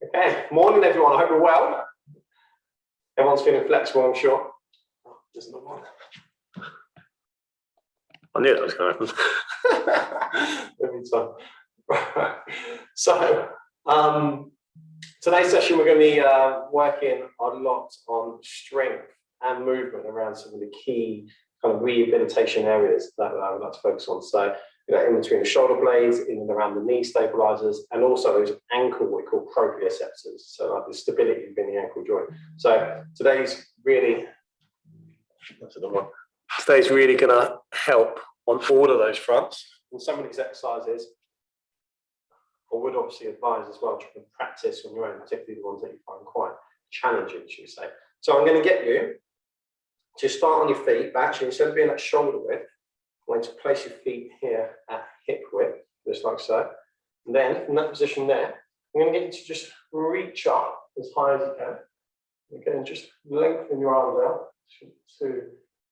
Okay, morning everyone, I hope you're well. Everyone's feeling flexible, I'm sure. Oh, there's another one. I knew that was going to happen. Every time. Right. So, today's session we're going to be working a lot on strength and movement around some of the key kind of rehabilitation areas that I would like to focus on. So, in between the shoulder blades, in and around the knee stabilizers, and also those ankle, what we call proprioceptors, so like the stability within the ankle joint. So today's really, that's another one. Today's really going to help on all of those fronts. And some of these exercises, I would obviously advise as well to practice on your own, particularly the ones that you find quite challenging, should we say. So I'm going to get you to start on your feet, but actually instead of being at shoulder width, I'm going to place your feet here at hip width, just like so. And then from that position there, I'm going to get you to just reach up as high as you can. Again, just lengthen your arms out. Too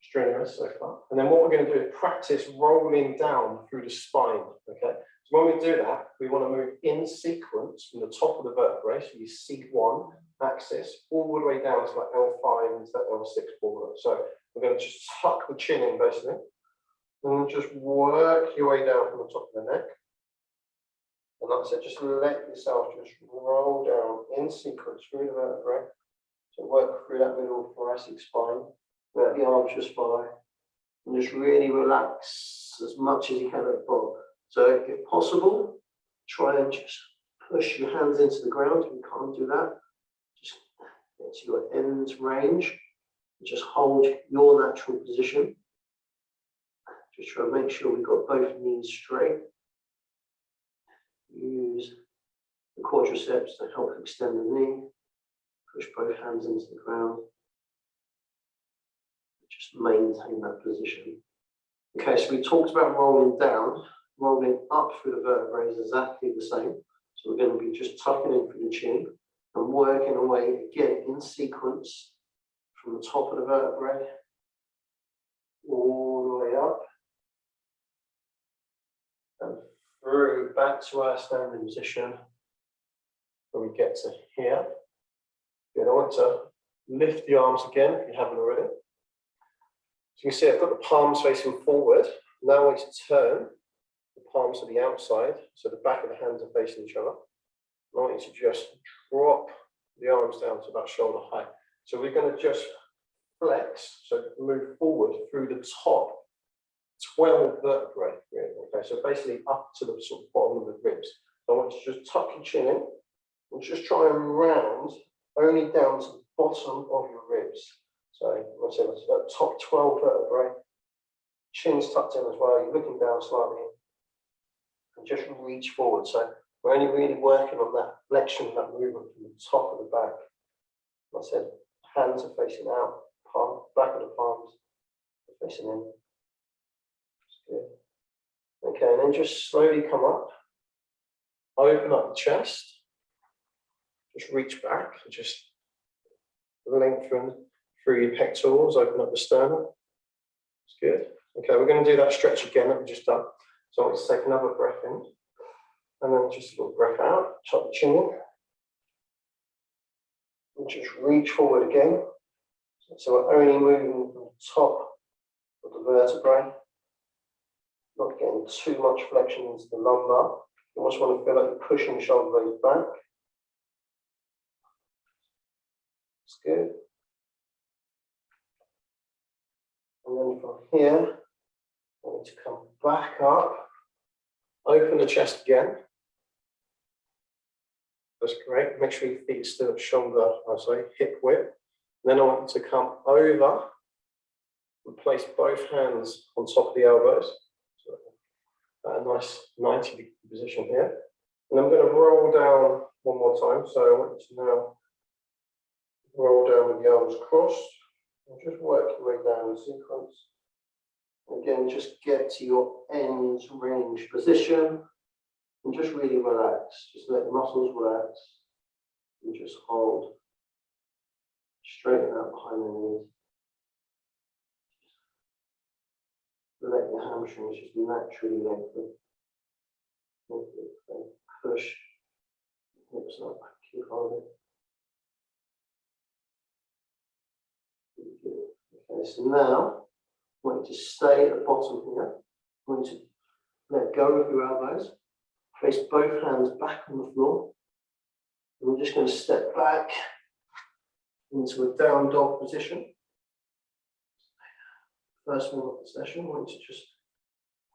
strenuous so far. And then what we're going to do is practice rolling down through the spine. Okay. So when we do that, we want to move in sequence from the top of the vertebrae, so you C1 axis, all the way down to like L5 into that L6 border. So we're going to just tuck the chin in basically. And just work your way down from the top of the neck. And like I said, just let yourself just roll down in sequence through the vertebrae. So work through that middle thoracic spine. Let the arms just by. And just really relax as much as you can at the bottom. So if possible, try and just push your hands into the ground. If you can't do that, just get to your end range. Just hold your natural position. Just try to make sure we've got both knees straight. Use the quadriceps to help extend the knee. Push both hands into the ground. Just maintain that position. Okay, so we talked about rolling down. Rolling up through the vertebrae is exactly the same. So we're going to be just tucking in through the chin and working away again in sequence from the top of the vertebrae all the way up. And through back to our standing position where we get to here. Good. I want to lift the arms again if you haven't already. So you can see I've got the palms facing forward. Now I want you to turn the palms to the outside, so the back of the hands are facing each other. I want you to just drop the arms down to about shoulder height. So we're going to just flex, so move forward through the top 12 vertebrae, really. Okay, so basically up to the sort of bottom of the ribs. So I want you to just tuck your chin in and just try and round only down to the bottom of your ribs. So let's say that's the top 12 vertebrae, chin's tucked in as well, you're looking down slightly, and just reach forward. So we're only really working on that flexion, that movement from the top of the back. Like I said, hands are facing out, back of the palms are facing in. Good. Okay, and then just slowly come up, open up the chest, just reach back, and just lengthen through your pectorals, open up the sternum. That's good. Okay, we're going to do that stretch again that we just done. So let's take another breath in, and then just a little breath out, tuck the chin in, and just reach forward again. So we're only moving from the top of the vertebrae. Not getting too much flexion into the lumbar. You almost want to feel like you're pushing the shoulder blades back. That's good. And then from here, I want to come back up, open the chest again. That's great. Make sure your feet are still at shoulder, hip width. And then I want you to come over and place both hands on top of the elbows. A nice 90-degree position here. And I'm going to roll down one more time. So I want you to now roll down with the arms crossed and just work your way down in sequence. Again, just get to your end range position and just really relax. Just let the muscles relax and just hold. Straighten out behind the knees. Let your hamstrings just naturally lengthen. Push hips up. Keep holding. Okay, so now I want you to stay at the bottom here. I want you to let go of your elbows. Place both hands back on the floor. And we're just going to step back into a down dog position. First one of the session, I want you to just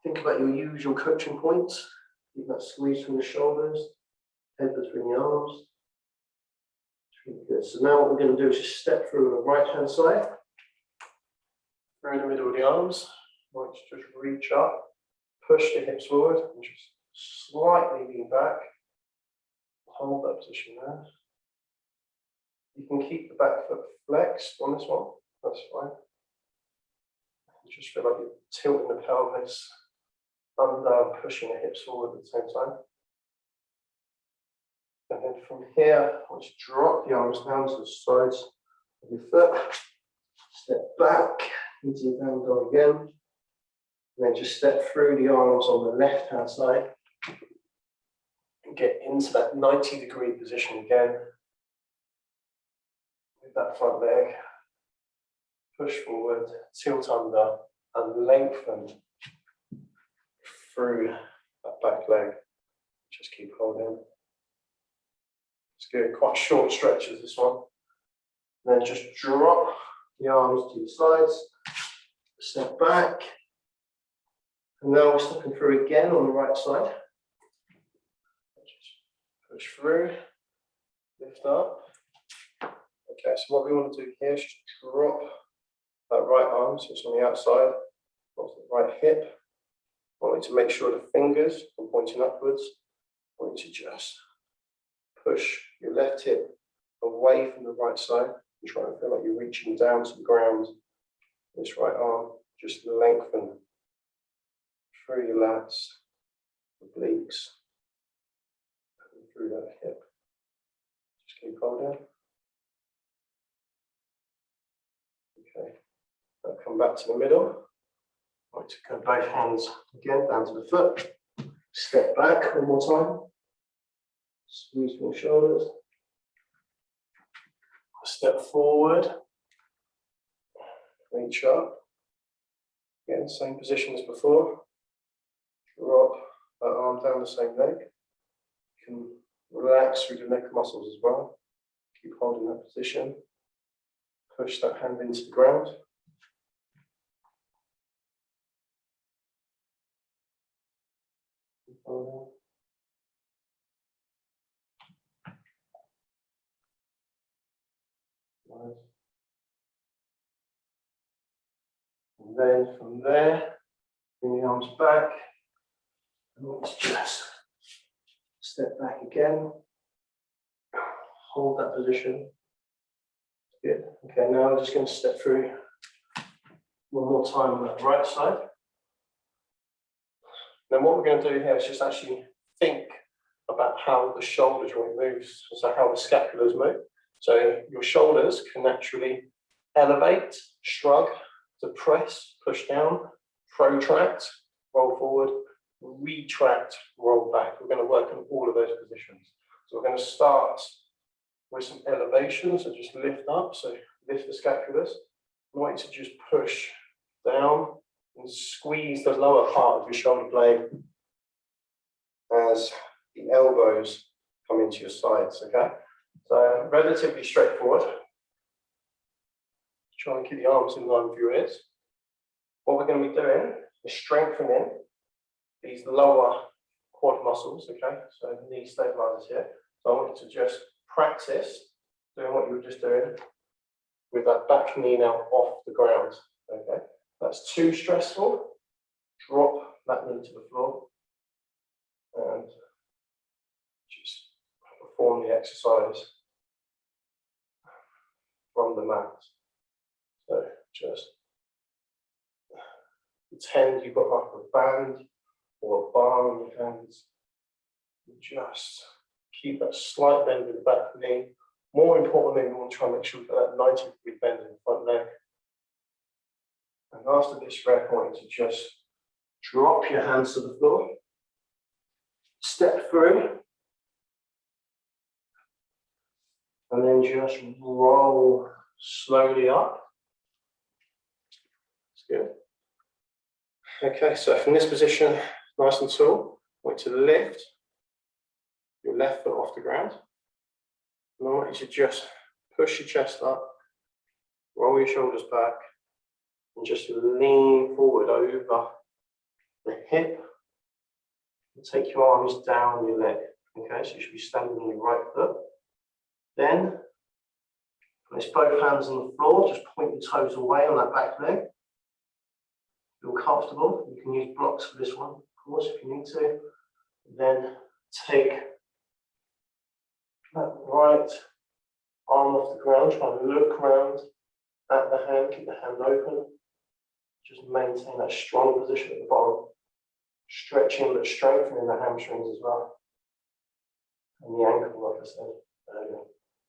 think about your usual coaching points. Keep that squeeze from the shoulders, head between the arms. Really good. So now what we're going to do is just step through the right hand side, through the middle of the arms. I want you to just reach up, push the hips forward, and just slightly lean back. Hold that position there. You can keep the back foot flexed on this one, that's fine. You just feel like you're tilting the pelvis under, pushing the hips forward at the same time. And then from here, I want you to drop the arms down to the sides of your foot. Step back into your down dog again. And then just step through the arms on the left hand side. And get into that 90-degree position again. With that front leg. Push forward, tilt under, and lengthen through that back leg. Just keep holding. It's good, quite short stretches this one. And then just drop the arms to the sides, step back. And now we're stepping through again on the right side. Just push through, lift up. Okay, so what we want to do here is just drop that right arm, so it's on the outside, onto the right hip. I want you to make sure the fingers are pointing upwards. I want you to just push your left hip away from the right side and try and feel like you're reaching down to the ground. This right arm, just lengthen through your lats, the obliques, and through that hip. Just keep holding. Okay. I'll come back to the middle. I want to go both hands again down to the foot. Step back one more time. Squeeze from the shoulders. Step forward. Reach up. Again, same position as before. Drop that arm down the same leg. You can relax through the neck muscles as well. Keep holding that position. Push that hand into the ground. Keep holding. Nice. And then from there, bring the arms back. And let's just step back again. Hold that position. Good. Okay, now I'm just going to step through one more time on that right side. Then what we're going to do here is just actually think about how the shoulder joint moves, so how the scapulars move. So your shoulders can naturally elevate, shrug, depress, push down, protract, roll forward, retract, roll back. We're going to work on all of those positions. So we're going to start with some elevation, so just lift up, so lift the scapulars. I want you to just push down and squeeze the lower part of your shoulder blade as the elbows come into your sides, okay? So relatively straightforward. Try and keep the arms in line with your ears. What we're going to be doing is strengthening these lower quad muscles, okay? So knee stabilizers here. So I want you to just practice doing what you were just doing with that back knee now off the ground, okay? That's too stressful. Drop that knee to the floor and just perform the exercise from the mat. So just pretend you've got like a band or a bar in your hands. Just keep that slight bend in the back knee. More importantly, we want to try and make sure we've got that 90-degree bend in the front leg. And after this breath, I want you to just drop your hands to the floor. Step through. And then just roll slowly up. That's good. Okay, so from this position, nice and tall, I want you to lift your left foot off the ground. And I want you to just push your chest up, roll your shoulders back, and just lean forward over the hip. And take your arms down your leg. Okay, so you should be standing on your right foot. Then, place both hands on the floor, just point your toes away on that back leg. Feel comfortable. You can use blocks for this one, of course, if you need to. Then take that right arm off the ground, try and look around at the hand, keep the hand open. Just maintain that strong position at the bottom. Stretching but strengthening the hamstrings as well. And the ankle, like I said earlier.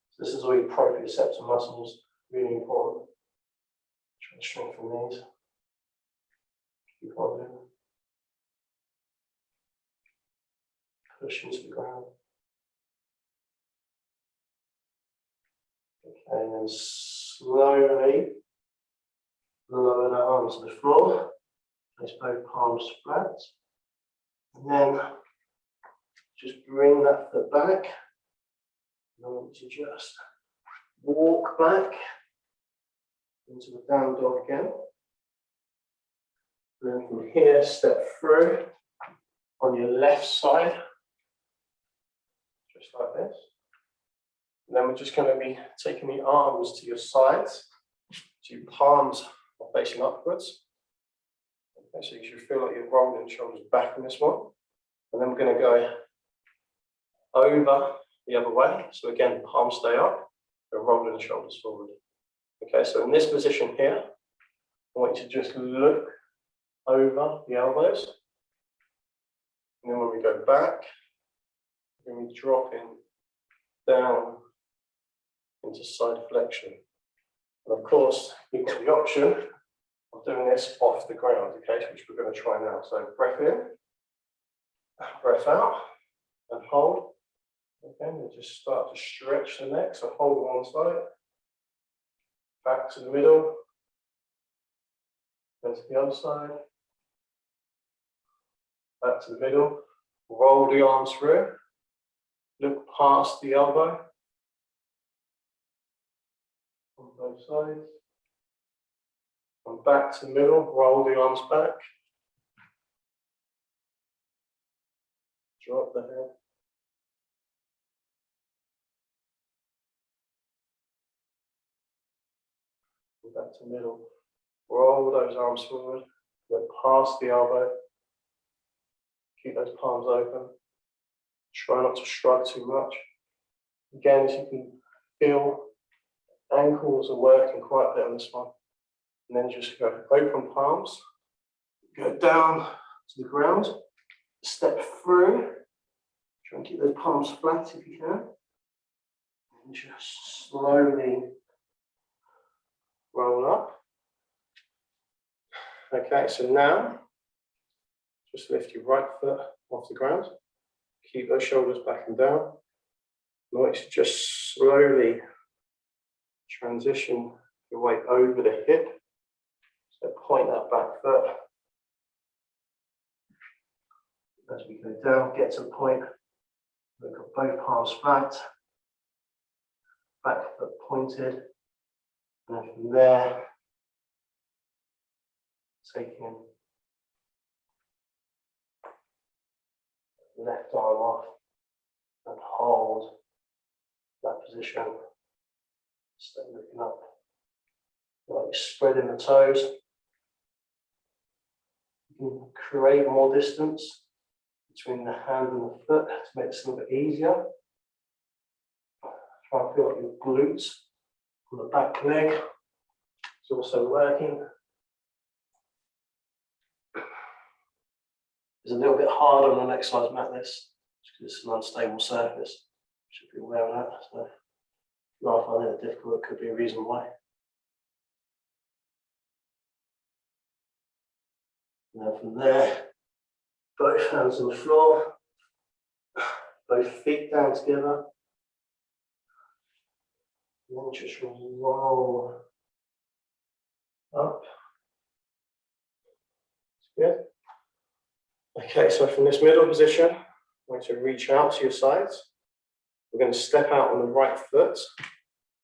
So this is all your proprioceptor muscles, really important. Try to strengthen these. Keep on doing. Push into the ground. Okay, and then slowly lower that arm to the floor. Place both palms flat. And then just bring that foot back. And I want you to just walk back into the down dog again. And then from here, step through on your left side, just like this. And then we're just going to be taking the arms to your sides, so your palms are facing upwards. Okay, so you should feel like you're rolling the shoulders back in this one. And then we're going to go over the other way. So again, palms stay up, and rolling the shoulders forward. Okay, so in this position here, I want you to just look over the elbows. And then when we go back, we're going to be dropping down into side flexion. And of course, you've got the option of doing this off the ground, okay, which we're going to try now. So breath in, breath out, and hold. Okay, and just start to stretch the neck. So hold on one side, back to the middle, then to the other side, back to the middle, roll the arms through, look past the elbow, on both sides, and back to the middle, roll the arms back, drop the head, and back to the middle, roll those arms forward, look past the elbow, keep those palms open, try not to shrug too much. Again, as you can feel, ankles are working quite a bit on this one. And then just go open palms, go down to the ground, step through, try and keep those palms flat if you can, and just slowly roll up. Okay, so now, just lift your right foot off the ground, keep those shoulders back and down. I want you to just slowly transition your weight over the hip. So point that back foot. As we go down, get to the point, we've got both palms flat, back foot pointed, and then from there, taking the left arm off and hold that position. Stay looking up, like you're spreading the toes. You can create more distance between the hand and the foot to make this a little bit easier. Try and feel like your glutes on the back leg is also working. It's a little bit harder on an exercise mat, this, because it's an unstable surface. Should be aware of that. So, if you are finding it difficult, it could be a reason why. Now from there, both hands on the floor, both feet down together. And then just roll up. Good. Okay, so from this middle position, I'm going to reach out to your sides. We're going to step out on the right foot.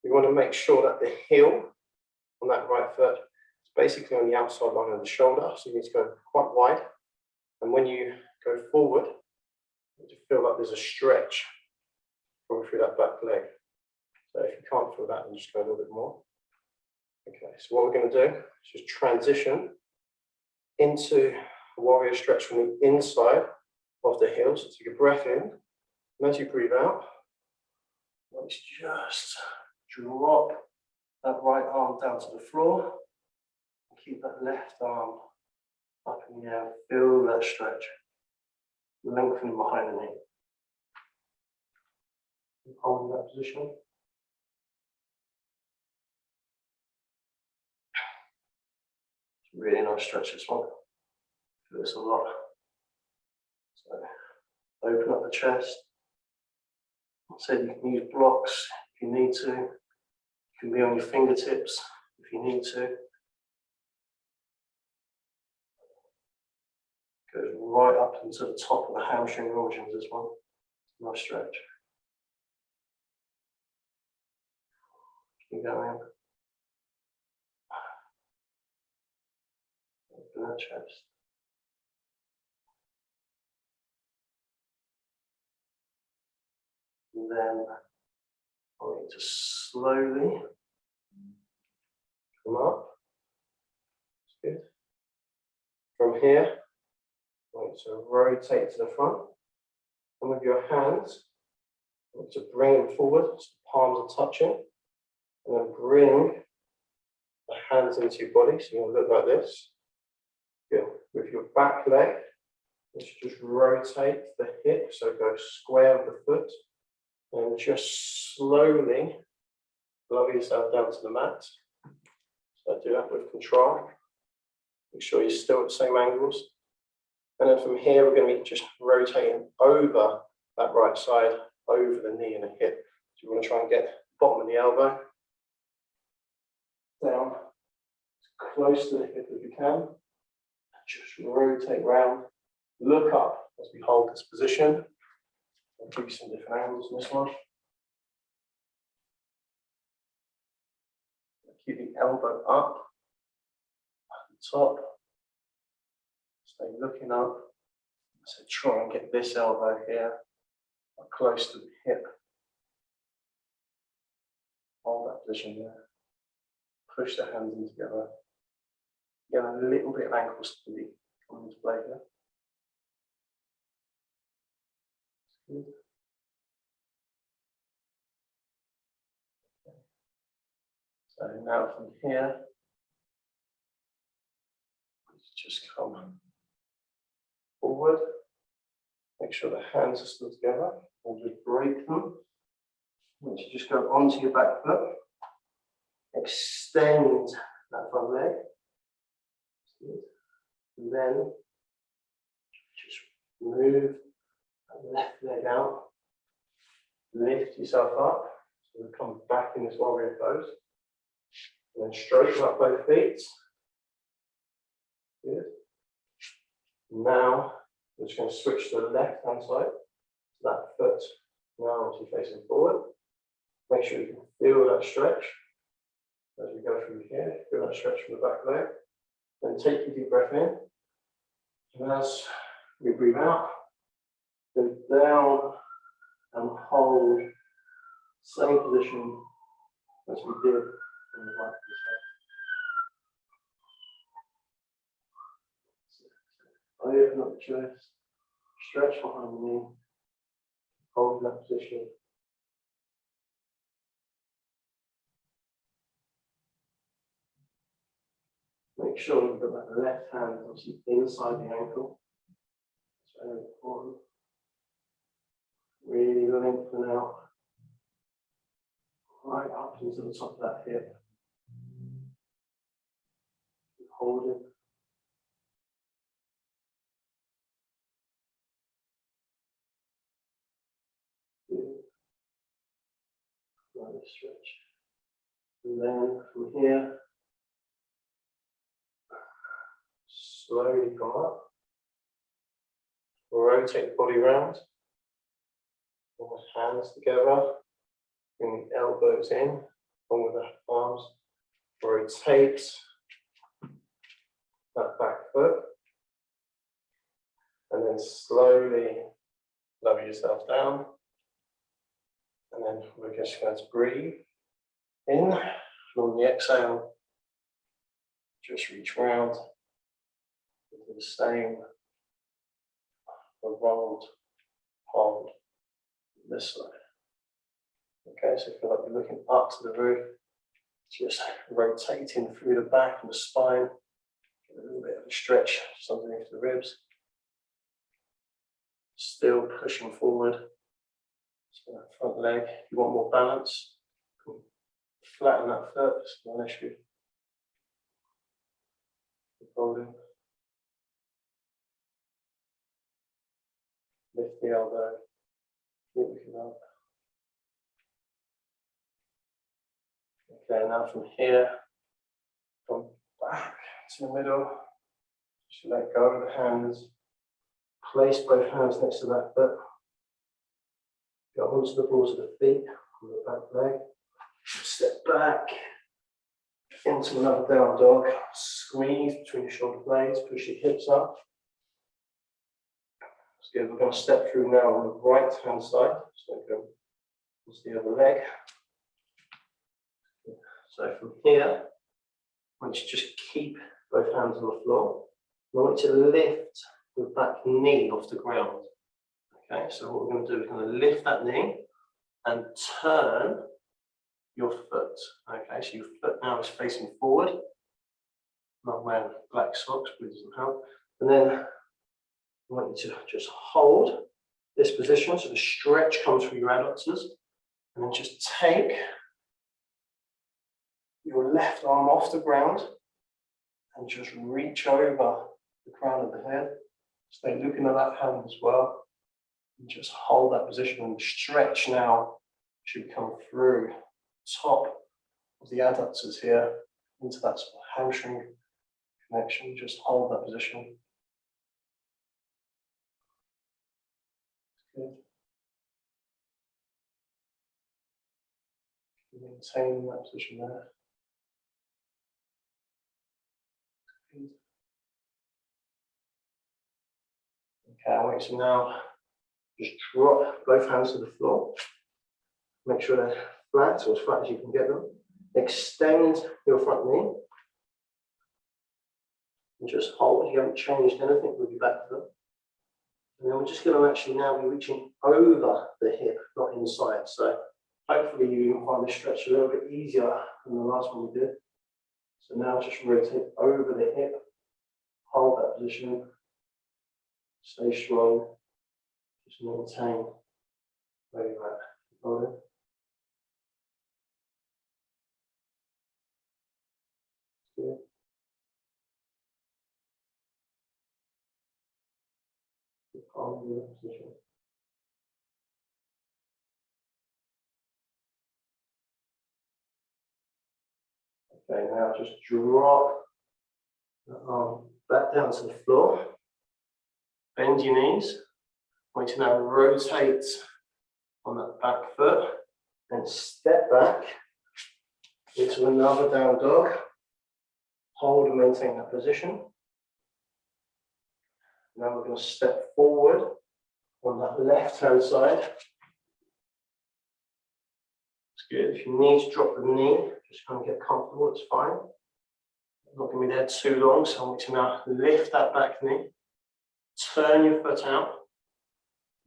We want to make sure that the heel on that right foot is basically on the outside line of the shoulder, so you need to go quite wide. And when you go forward, you feel like there's a stretch going through that back leg. So if you can't feel that, then just go a little bit more. Okay, so what we're going to do is just transition into a warrior stretch from the inside of the heel. So take a breath in, and as you breathe out, let's just drop that right arm down to the floor and keep that left arm up in the air. Feel that stretch, lengthening behind the knee. Hold in that position. It's really nice stretch, this one. Feel this a lot. So open up the chest. So you can use blocks if you need to. You can be on your fingertips if you need to. Goes right up into the top of the hamstring organs, this one. Nice stretch. Keep going. Open that chest. And then I want you to slowly come up. That's good. From here, I want you to rotate to the front. And with your hands, I want you to bring them forward, so the palms are touching. And then bring the hands into your body, so you're going to look like this. Good. With your back leg, let's just rotate the hip, so go square with the foot. And just slowly lower yourself down to the mat. So do that with control. Make sure you're still at the same angles. And then from here, we're going to be just rotating over that right side, over the knee and the hip. So we're going to try and get the bottom of the elbow down as close to the hip as you can. Just rotate round. Look up as we hold this position. I'll give you some different angles in this one. Keep the elbow up at the top. Stay looking up. So try and get this elbow here close to the hip. Hold that position there. Push the hands in together. Get a little bit of ankle stability coming into play here. Good. So now from here, let's just come forward. Make sure the hands are still together. And just break them. Once you just go onto your back foot, extend that front leg. And then just move that left leg out. Lift yourself up. So we come back in this warrior pose. And then straighten up both feet. Good. Now we're just going to switch to the left hand side. So that foot now obviously facing forward. Make sure you can feel that stretch as we go through here. Feel that stretch from the back leg. Then take your deep breath in. And as we breathe out, go down and hold same position as we did on the right side. Open up the chest, stretch behind the knee, hold that position. Make sure you've got that left hand obviously inside the ankle. It's very important. Really lengthen out right up into the top of that hip. Hold it. Good. Another stretch. And then from here, slowly come up. Rotate the body round. Bring the hands together. Bring the elbows in. Along with the arms. Rotate that back foot. And then slowly lower yourself down. And then we're just going to breathe in. And on the exhale, just reach round into the same rolled hold this side. Okay, so feel like you're looking up to the roof, just rotating through the back and the spine. Get a little bit of a stretch just underneath the ribs. Still pushing forward. So that front leg, if you want more balance, flatten that foot, it's not an issue. Holding. Lift the elbow, keep looking up. Okay, now from here, come back to the middle. Just let go of the hands. Place both hands next to that foot. Go onto the balls of the feet, on the back leg. Step back into another down dog. Squeeze between your shoulder blades, push your hips up. So we're going to step through now on the right hand side. So go onto the other leg. So from here, I want you to just keep both hands on the floor. I want you to lift your back knee off the ground. Okay, so what we're going to do is we're going to lift that knee and turn your foot. Okay, so your foot now is facing forward. I'm not wearing black socks, but it doesn't help. And then I want you to just hold this position so the stretch comes through your adductors. And then just take your left arm off the ground and just reach over the crown of the head. Stay looking at that hand as well. And just hold that position and stretch now should come through top of the adductors here into that sort of hamstring connection. Just hold that position. Good. Maintain that position there. Good. Okay, I want you to now just drop both hands to the floor. Make sure they're flat, or as flat as you can get them. Extend your front knee. And just hold. You haven't changed anything with your back foot. And then we're just going to actually now be reaching over the hip, not inside. So hopefully you can find this stretch a little bit easier than the last one we did. So now just rotate over the hip. Hold that position. Stay strong. Just maintain where you're at. Hold it. Good. Hold the position. Okay, now just drop the arm back down to the floor. Bend your knees. I want you to now rotate on that back foot and step back into another down dog. Hold and maintain that position. Now we're going to step forward on that left hand side. It's good. If you need to drop the knee, just kind of get comfortable, it's fine. I'm not going to be there too long, so I want you to now lift that back knee. Turn your foot out.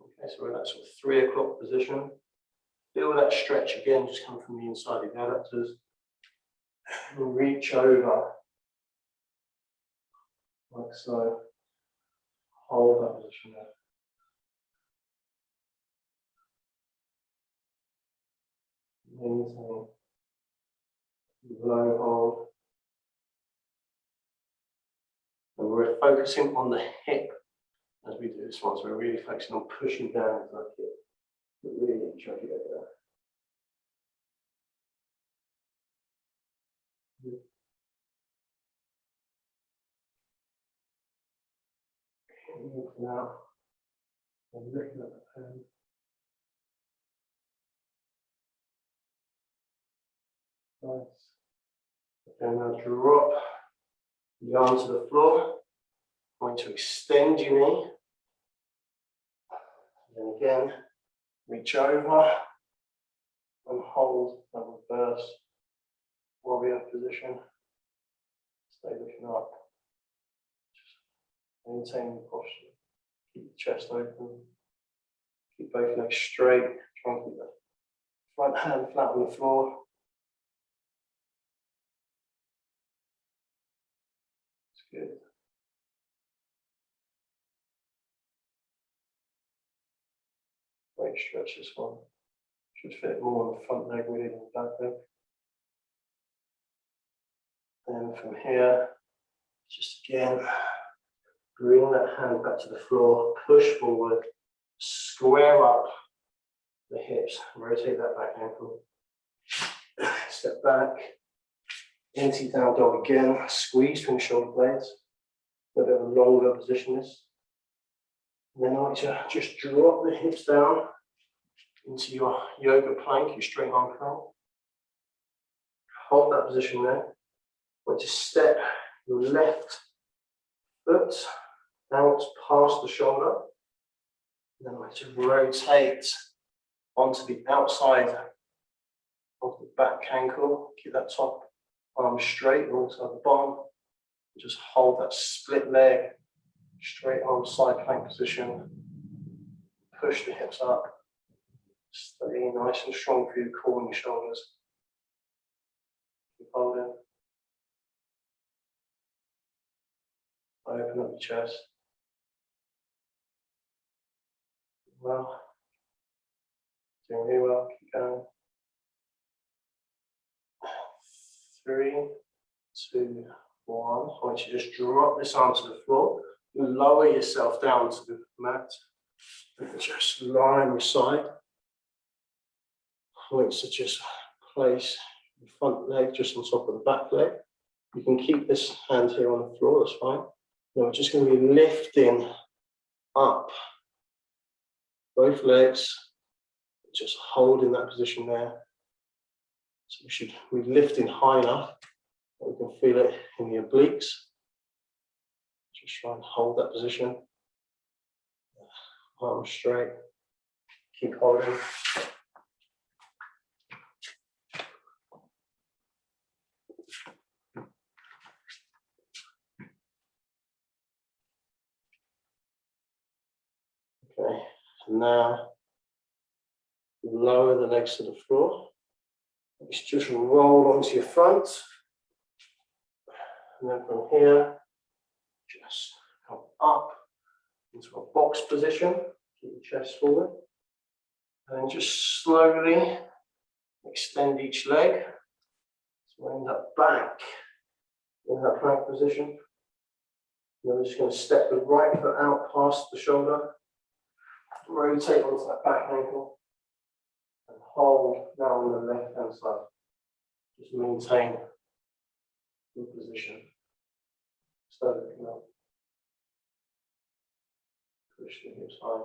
Okay, so we're in that sort of 3 o'clock position. Feel that stretch again, just coming from the inside of the adductors. And reach over. Like so. Hold that position there. Maintain. Low hold. And we're focusing on the hip as we do this one. So we're really focusing on pushing down into that hip. But really try to get there. walking out and looking at the pen. Nice. And now drop the arm to the floor. Going to extend your knee. And again, reach over and hold and reverse warrior position. Stay looking up. Just maintain the posture. Keep the chest open. Keep both legs straight. Try and keep the front hand flat on the floor. That's good. Great stretch this one. Should fit more on the front leg really than the back leg. And from here, just again, bring that hand back to the floor, push forward, square up the hips, rotate that back ankle. Step back, into down dog again, squeeze from the shoulder blades. A bit of a longer position this. And then I like to just drop the hips down into your yoga plank, your straight arm curl. Hold that position there. Want to step your left foot out past the shoulder. Then I like to rotate onto the outside of the back ankle. Keep that top arm straight alongside the bottom. Just hold that split leg, straight arm side plank position. Push the hips up. Stay nice and strong for your core and your shoulders. Keep holding. Open up your chest. Well, doing really well. Keep going. 3, 2, 1. I want you to just drop this arm to the floor. Lower yourself down to the mat. And just lie on your side. I want you to just place the front leg just on top of the back leg. You can keep this hand here on the floor, that's fine. Now we're just going to be lifting up both legs, just holding that position there. So we're lifting high enough that we can feel it in the obliques. Just try and hold that position. Arms straight. Keep holding. Okay, and now lower the legs to the floor. Let's just roll onto your front. And then from here, just come up into a box position. Keep your chest forward. And then just slowly extend each leg. So end up back in that plank position. And then we're just going to step the right foot out past the shoulder. Rotate onto that back ankle. And hold now on the left hand side. Just maintain your position. Stay looking up. Push the hips high.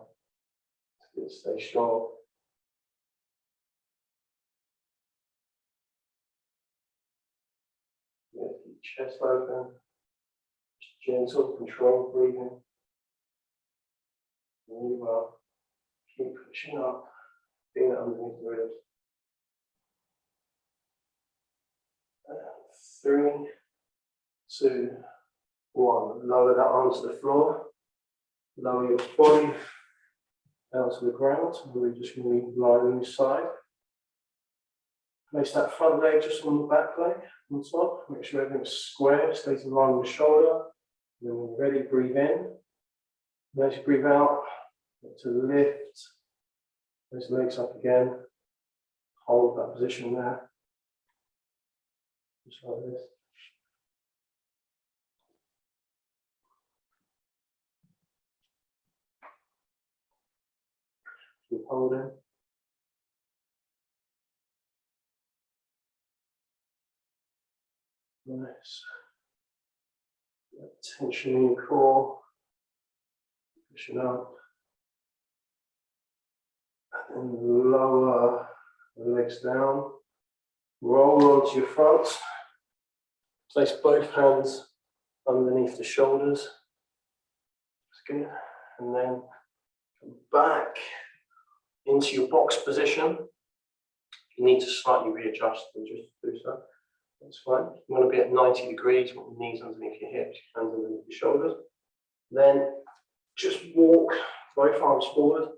Good, stay strong. Yeah, keep your chest open. Just gentle, controlled breathing. Really well. Keep pushing up. Feel it underneath the ribs. 3, 2, 1. Lower that arm to the floor. Lower your body down to the ground. And we're just going to be lying on your side. Place that front leg just on the back leg on top. Make sure everything's square, stays in line with the shoulder. And then when you're ready, breathe in. And as you breathe out, to lift those legs up again. Hold that position there. Just like this. Keep holding. Nice. That tension in your core. Pushing up. And then lower the legs down. Roll onto your front. Place both hands underneath the shoulders. That's good. And then come back into your box position. You need to slightly readjust and just do so. That's fine. You want to be at 90 degrees, with your knees underneath your hips, hands underneath your shoulders. Then just walk both arms forward,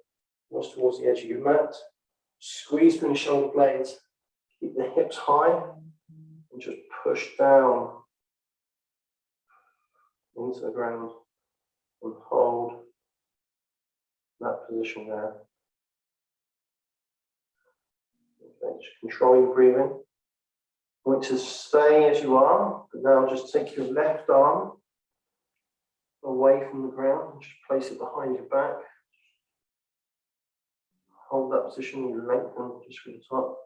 almost towards the edge of your mat. Squeeze between the shoulder blades. Keep the hips high and just push down into the ground and hold that position there. Okay, just control your breathing. I want to stay as you are, but now just take your left arm away from the ground and just place it behind your back. Hold that position, you lengthen just for the top.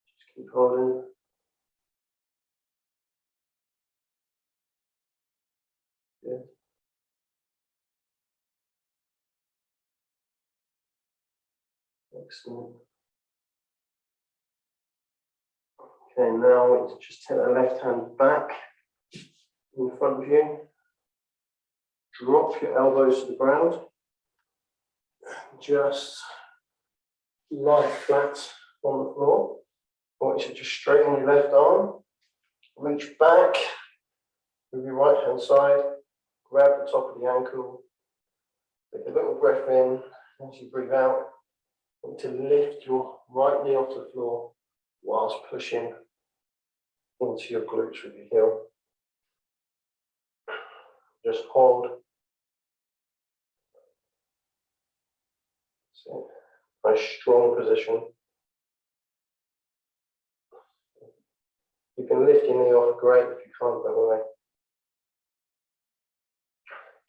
Just keep holding. Good. Excellent. Okay, now just take the left hand back in front of you. Drop your elbows to the ground. Just lie flat on the floor. I want you to just straighten your left arm. Reach back with your right hand side. Grab the top of the ankle. Take a little breath in as you breathe out. I want you to lift your right knee off the floor whilst pushing into your glutes with your heel. Just hold. So, nice strong position. You can lift your knee off, great. If you can't, don't worry.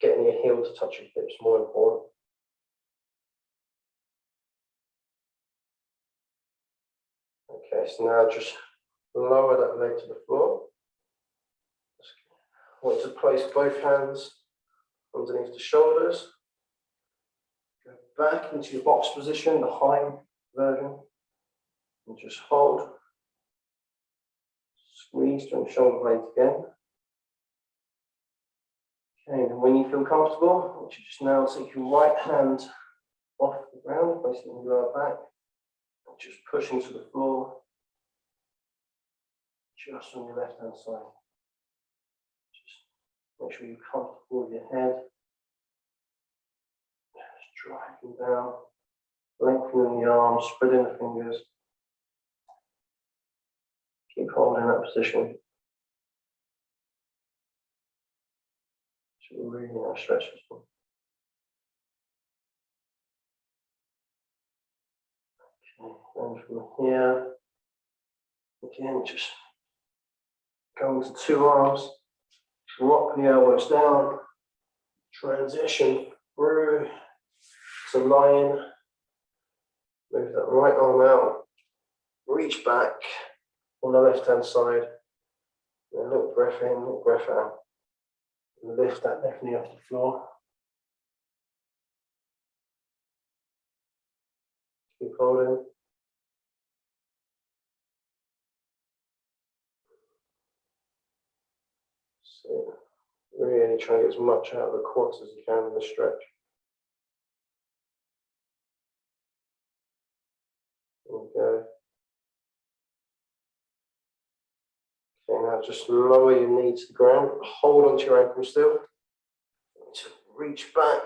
Getting your heel to touch your hips more important. Okay, so now just lower that leg to the floor. I want to place both hands underneath the shoulders. Go back into your box position, the high version, and just hold. Squeeze from the shoulder blades again. Okay, and when you feel comfortable, I want you just now take your right hand off the ground, place it on your lower back, and just push into the floor, just on your left hand side. Just make sure you're comfortable with your head. Just driving down, lengthening the arms, spreading the fingers. Keep holding that position. It's really nice stretch this one. Okay, and from here, again, just go into two arms, drop the elbows down, transition through to lion. Move that right arm out, reach back on the left hand side, and a little breath in, little breath out. And lift that left knee off the floor. Keep holding. So really try and get as much out of the quads as you can in the stretch. There we go. Okay, now just lower your knee to the ground. Hold onto your ankle still. Reach back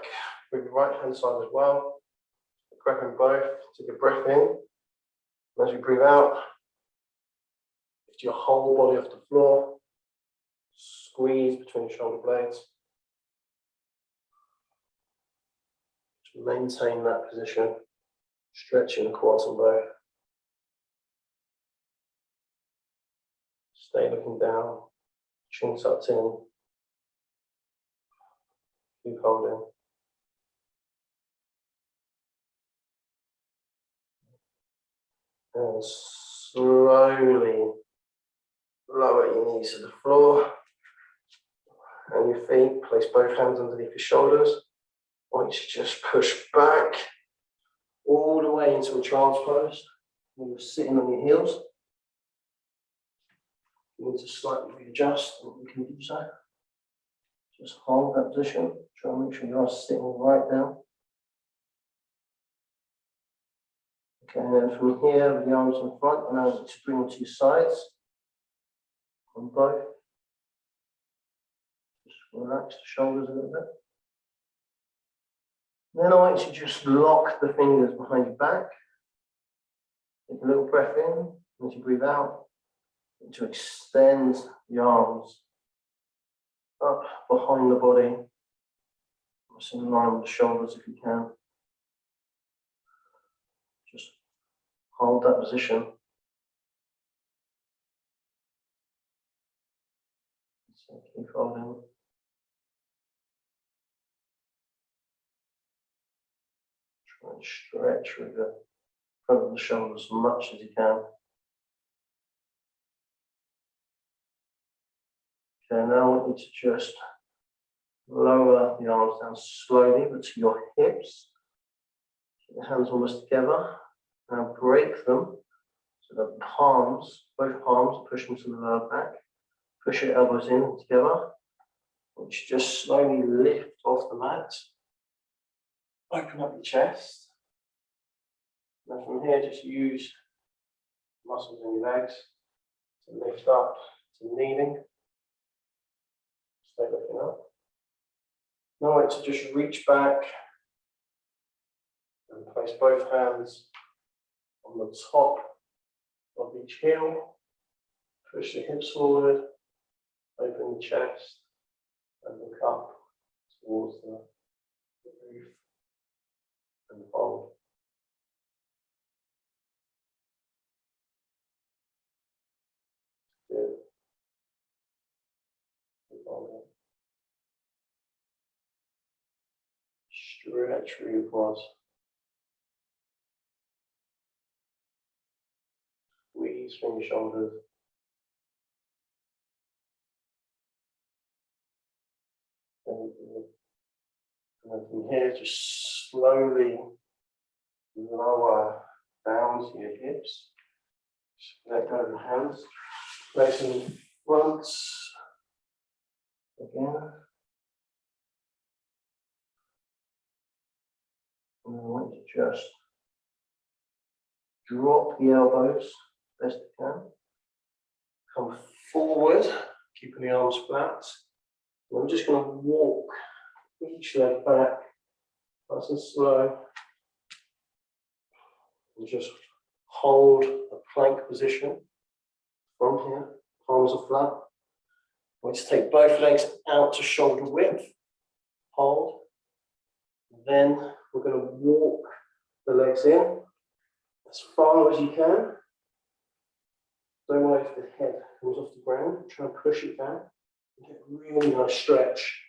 with your right hand side as well. Grabbing both. Take a breath in. As you breathe out, lift your whole body off the floor. Squeeze between your shoulder blades. Just maintain that position. Stretching the quads and both. Stay looking down. Chin tucked in. Keep holding. And slowly lower your knees to the floor. And your feet, place both hands underneath your shoulders. I want you to just push back all the way into a child's pose. When you're sitting on your heels, you need to slightly readjust, and you can do so. Just hold that position. Try and make sure you are sitting right down. Okay, and then from here, with the arms in front, and now to bring them to your sides. On both. Just relax the shoulders a little bit. Then I want you to just lock the fingers behind your back. Take a little breath in, and as you breathe out, and to extend the arms up behind the body. Just in line with the shoulders if you can. Just hold that position. So keep holding. Try and stretch with the front of the shoulders as much as you can. Okay, now I want you to just lower the arms down slowly, but to your hips. Keep the hands almost together. Now break them so the palms, both palms, push them to the lower back. Push your elbows in and together. Which just slowly lift off the mat. Open up your chest. And from here, just use muscles in your legs to lift up to kneeling. Stay lifting up. Now I want to just reach back and place both hands on the top of each heel. Push the hips forward, open the chest, and look up towards the roof and fold. Good. Fold. Stretch through your quads. Squeeze from your shoulders. And then from here, just slowly lower down to your hips. Just let go of the hands. Place them in front. Again. And I want you to just drop the elbows best you can. Come forward, keeping the arms flat. And I'm just going to walk each leg back, nice and slow. And just hold a plank position from here. Palms are flat. I want you to take both legs out to shoulder width. Hold. Then we're going to walk the legs in as far as you can. Don't worry if the head comes off the ground. Try and push it down. Get a really nice stretch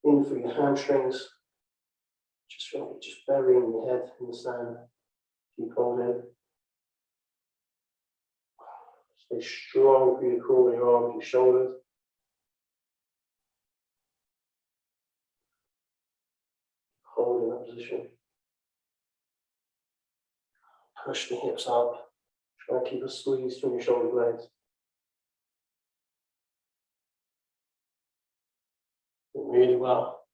in through your hamstrings. Just feel like just burying your head in the sand. Keep holding. Stay strong through your core, your arms, your shoulders. Hold in that position. Push the hips up. Try and keep a squeeze from your shoulder blades. Doing really well.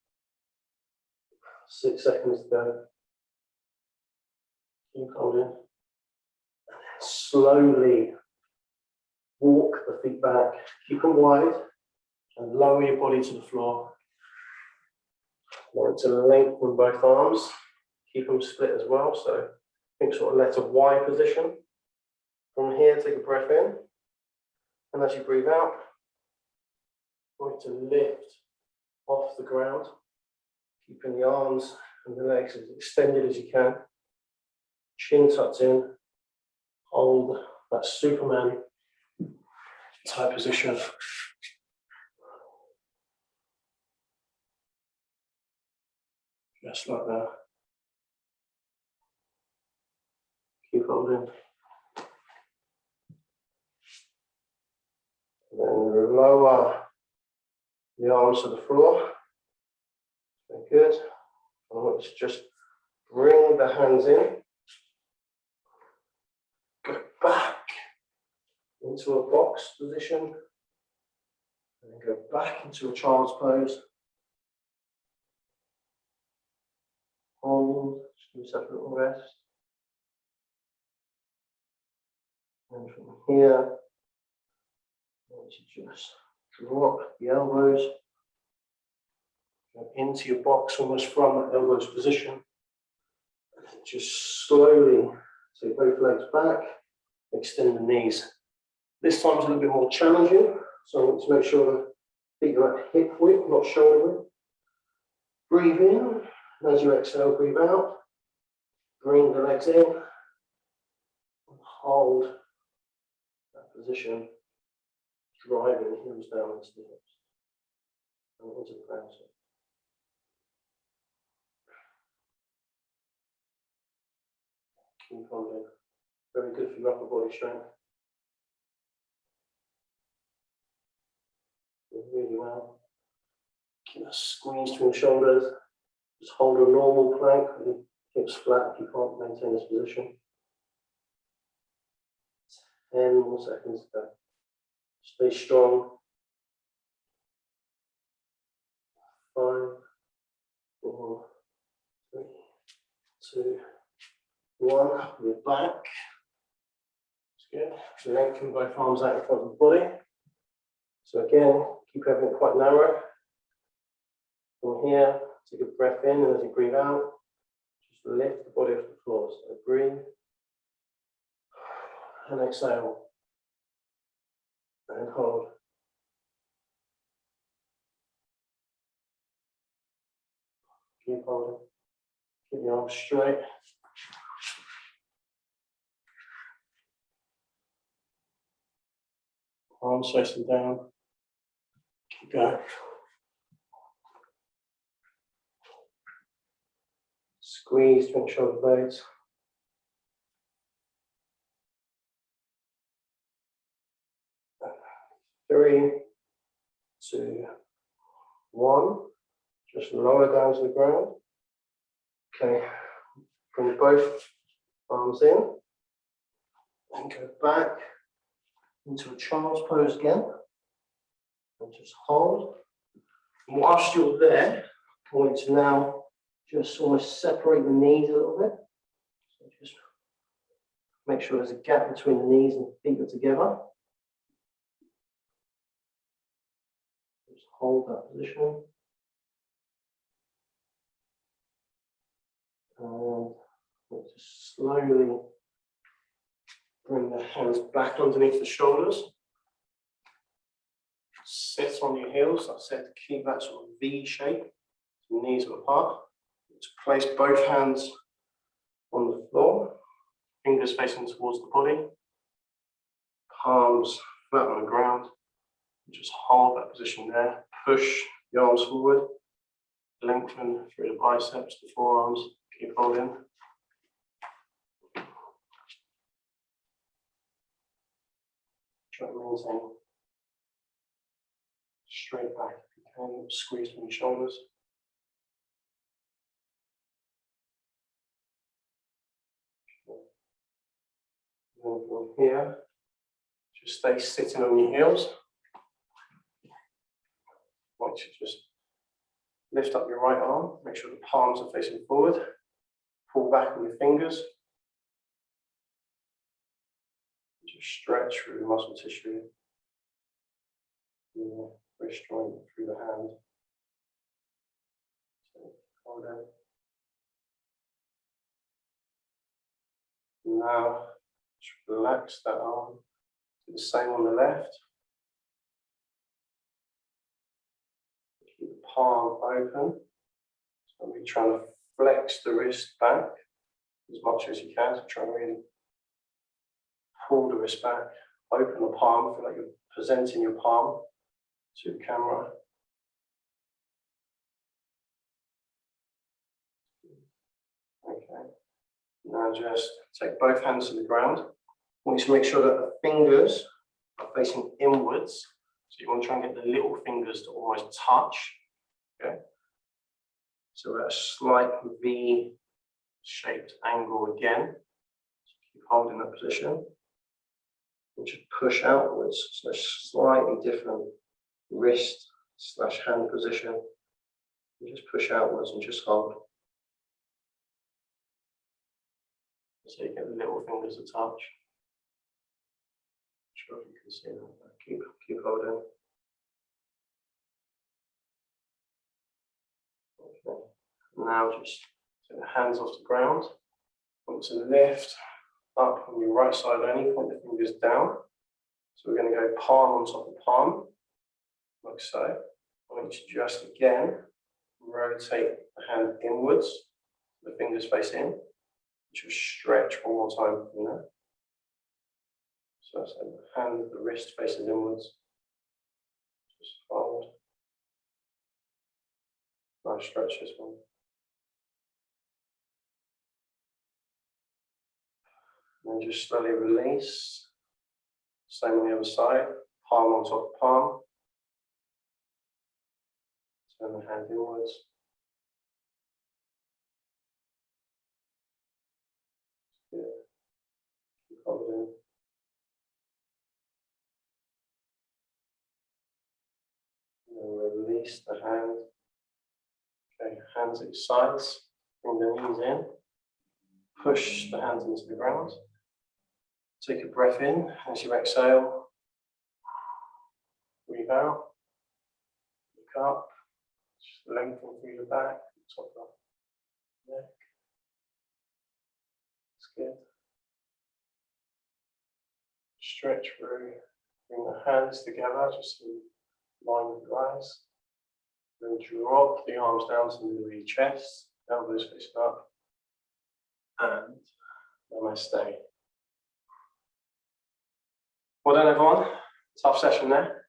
6 seconds to go. Keep holding. And then slowly walk the feet back. Keep them wide and lower your body to the floor. Want to lengthen both arms. Keep them split as well. So think sort of letter Y position. From here, take a breath in. And as you breathe out, want to lift off the ground. Keeping the arms and the legs as extended as you can. Chin tucked in. Hold that Superman type position. Just like that. Keep holding. And then lower the arms to the floor. Very good. And let's just bring the hands in. Go back into a box position. And then go back into a child's pose. Hold, just give yourself a little rest. And from here, you just drop the elbows, go into your box almost from that elbows position. And just slowly take both legs back, extend the knees. This time is a little bit more challenging, so I want to make sure the feet are at hip width, not shoulder width. Breathe in, and as you exhale, breathe out. Bring the legs in, and hold that position, driving the heels down into the hips and into the ground. Keep on doing. Very good for your upper body strength. Really well. Keep a squeeze through the shoulders. Just hold a normal plank with the hips flat if you can't maintain this position. 10 more seconds to go. Stay strong. 5, 4, 3, 2, 1. We're back. That's good. Lengthen both arms out in front of the body. So again, keep everything quite narrow. From here, take a breath in, and as you breathe out, just lift the body off the floor. So breathe and exhale. And hold. Keep holding. Keep your arms straight. Arms facing down. Keep going. Squeeze between shoulder blades. Three, 2, 1. Just lower down to the ground. Okay. Bring both arms in. And go back into a child's pose again. And just hold. And whilst you're there, I want you to now just almost separate the knees a little bit. So just make sure there's a gap between the knees and the feet are together. Just hold that position. And we'll just slowly bring the hands back underneath the shoulders. Sit on your heels. I said to keep that sort of V shape. The knees are apart. To place both hands on the floor, fingers facing towards the body, palms flat on the ground. Just hold that position there. Push the arms forward, lengthen through the biceps, the forearms. Keep holding. Try to maintain straight back if you can. Squeeze from your shoulders. And from here, just stay sitting on your heels. I want you to just lift up your right arm, make sure the palms are facing forward. Pull back on your fingers. Just stretch through the muscle tissue. Yeah, very strong through the hand. So, hold it. Now, just relax that arm. Do the same on the left. Keep the palm open. So we're trying to flex the wrist back as much as you can. So try to really pull the wrist back. Open the palm. Feel like you're presenting your palm to the camera. Okay. Now just take both hands to the ground. I want you to make sure that the fingers are facing inwards So you want to try and get the little fingers to almost touch. Okay. So we're at a slight V-shaped angle again. So keep holding that position. And just push outwards. So slightly different wrist/hand position. And just push outwards and just hold. So you get the little fingers to touch. Not sure if you can see that. Keep holding. Okay. Now just take the hands off the ground. Want to lift up on your right side only, point the fingers down. So we're going to go palm on top of palm, like so. I want you to just again rotate the hand inwards, the fingers face in. Just stretch one more time from there. So that's the hand, the wrist faces inwards. Just hold. Nice stretch this one. And then just slowly release. Same on the other side. Palm on top of palm. Turn the hand inwards. Good. Keep holding. And release the hand. Okay, hands at your sides. Bring the knees in. Push the hands into the ground. Take a breath in as you exhale. Breathe out. Look up. Just lengthen through the back, top of the neck. That's good. Stretch through. Bring the hands together, just in line with your eyes. Then drop the arms down to the middle of your chest, elbows facing up. And namaste. Well done, everyone. Tough session there.